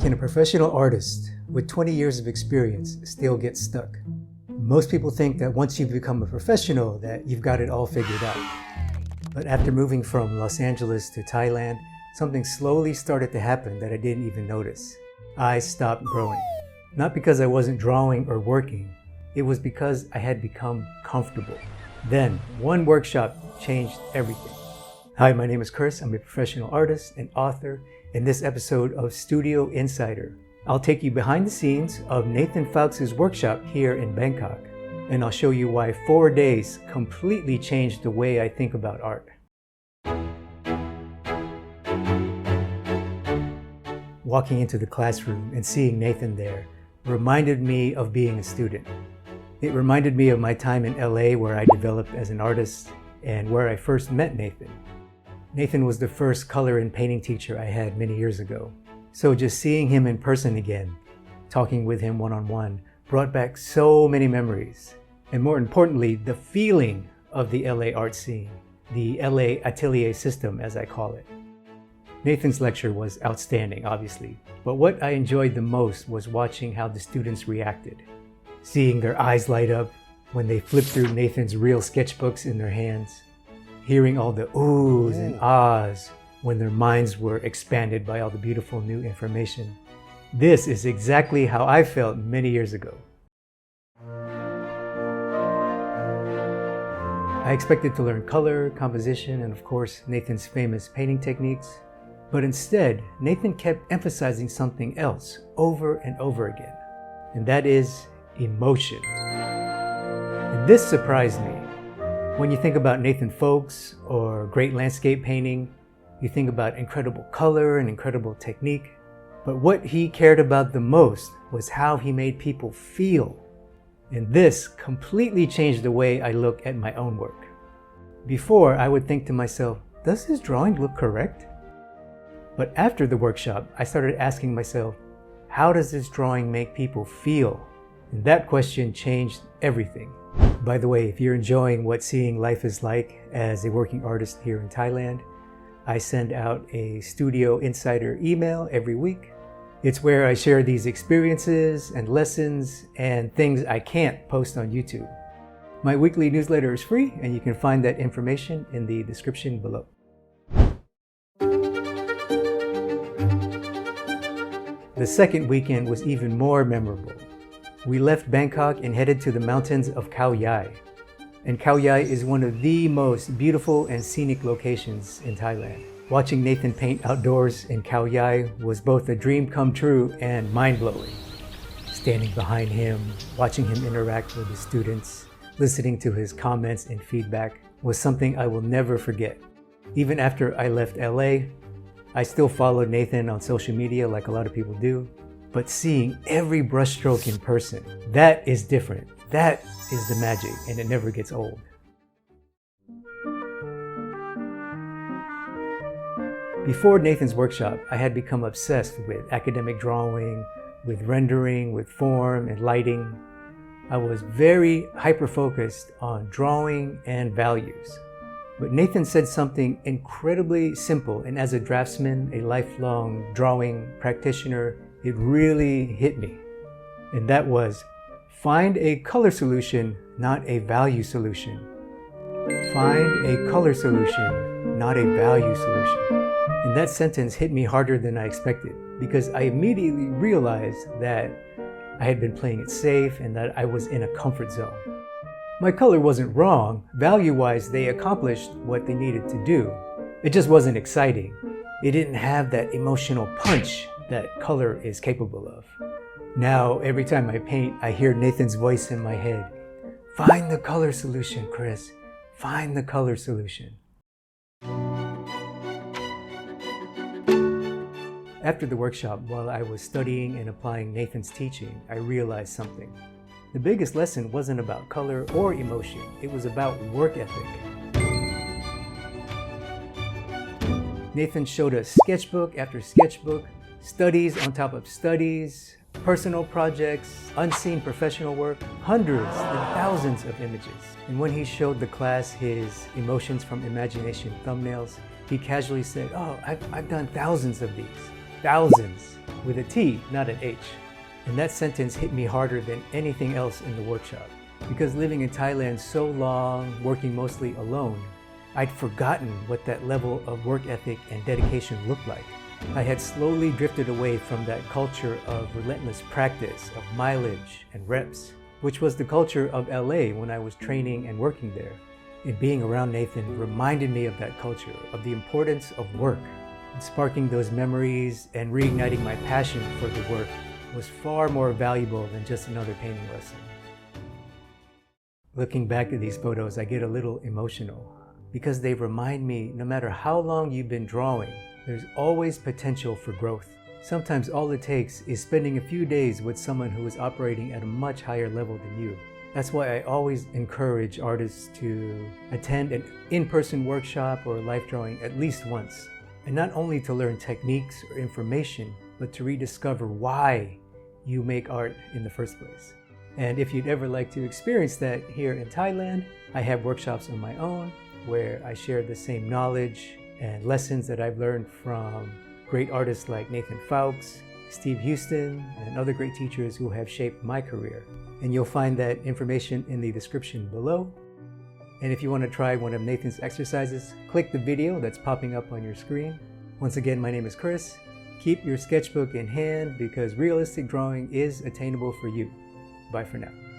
Can a professional artist with 20 years of experience still get stuck? Most people think that once you become a professional that you've got it all figured out. But after moving from Los Angeles to Thailand, something slowly started to happen that I didn't even notice. I stopped growing. Not because I wasn't drawing or working, it was because I had become comfortable. Then, one workshop changed everything. Hi, my name is Chris. I'm a professional artist and author. In this episode of Studio Insider, I'll take you behind the scenes of Nathan Fowkes' workshop here in Bangkok, and I'll show you why 4 days completely changed the way I think about art. Walking into the classroom and seeing Nathan there reminded me of being a student. It reminded me of my time in LA where I developed as an artist and where I first met Nathan. Nathan was the first color and painting teacher I had many years ago. So just seeing him in person again, talking with him one-on-one, brought back so many memories. And more importantly, the feeling of the LA art scene, the LA atelier system as I call it. Nathan's lecture was outstanding, obviously, but what I enjoyed the most was watching how the students reacted. Seeing their eyes light up when they flipped through Nathan's real sketchbooks in their hands. Hearing all the oohs and ahs when their minds were expanded by all the beautiful new information. This is exactly how I felt many years ago. I expected to learn color, composition, and of course, Nathan's famous painting techniques. But instead, Nathan kept emphasizing something else over and over again, and that is emotion. And this surprised me. When you think about Nathan Fowkes or great landscape painting, you think about incredible color and incredible technique. But what he cared about the most was how he made people feel. And this completely changed the way I look at my own work. Before, I would think to myself, does his drawing look correct? But after the workshop, I started asking myself, how does this drawing make people feel? And that question changed everything. By the way, if you're enjoying what seeing life is like as a working artist here in Thailand, I send out a Studio Insider email every week. It's where I share these experiences and lessons and things I can't post on YouTube. My weekly newsletter is free, and you can find that information in the description below. The second weekend was even more memorable. We left Bangkok and headed to the mountains of Khao Yai. And Khao Yai is one of the most beautiful and scenic locations in Thailand. Watching Nathan paint outdoors in Khao Yai was both a dream come true and mind-blowing. Standing behind him, watching him interact with the students, listening to his comments and feedback was something I will never forget. Even after I left LA, I still followed Nathan on social media like a lot of people do. But seeing every brushstroke in person, that is different. That is the magic, and it never gets old. Before Nathan's workshop, I had become obsessed with academic drawing, with rendering, with form and lighting. I was very hyper-focused on drawing and values. But Nathan said something incredibly simple, and as a draftsman, a lifelong drawing practitioner, it really hit me. And that was, find a color solution, not a value solution. Find a color solution, not a value solution. And that sentence hit me harder than I expected, because I immediately realized that I had been playing it safe and that I was in a comfort zone. My color wasn't wrong. Value-wise, they accomplished what they needed to do. It just wasn't exciting. It didn't have that emotional punch that color is capable of. Now, every time I paint, I hear Nathan's voice in my head. Find the color solution, Chris. Find the color solution. After the workshop, while I was studying and applying Nathan's teaching, I realized something. The biggest lesson wasn't about color or emotion. It was about work ethic. Nathan showed us sketchbook after sketchbook, studies on top of studies, personal projects, unseen professional work, hundreds and thousands of images. And when he showed the class his emotions from imagination thumbnails, he casually said, "Oh, I've done thousands of these." thousands, with a T, not an H. And that sentence hit me harder than anything else in the workshop. Because living in Thailand so long, working mostly alone, I'd forgotten what that level of work ethic and dedication looked like. I had slowly drifted away from that culture of relentless practice, of mileage and reps, which was the culture of LA when I was training and working there. And being around Nathan reminded me of that culture, of the importance of work. And sparking those memories and reigniting my passion for the work was far more valuable than just another painting lesson. Looking back at these photos, I get a little emotional because they remind me no matter how long you've been drawing, there's always potential for growth. Sometimes all it takes is spending a few days with someone who is operating at a much higher level than you. That's why I always encourage artists to attend an in-person workshop or life drawing at least once. And not only to learn techniques or information, but to rediscover why you make art in the first place. And if you'd ever like to experience that here in Thailand, I have workshops on my own where I share the same knowledge and lessons that I've learned from great artists like Nathan Fowkes, Steve Huston, and other great teachers who have shaped my career. And you'll find that information in the description below. And if you want to try one of Nathan's exercises, click the video that's popping up on your screen. Once again, my name is Chris. Keep your sketchbook in hand because realistic drawing is attainable for you. Bye for now.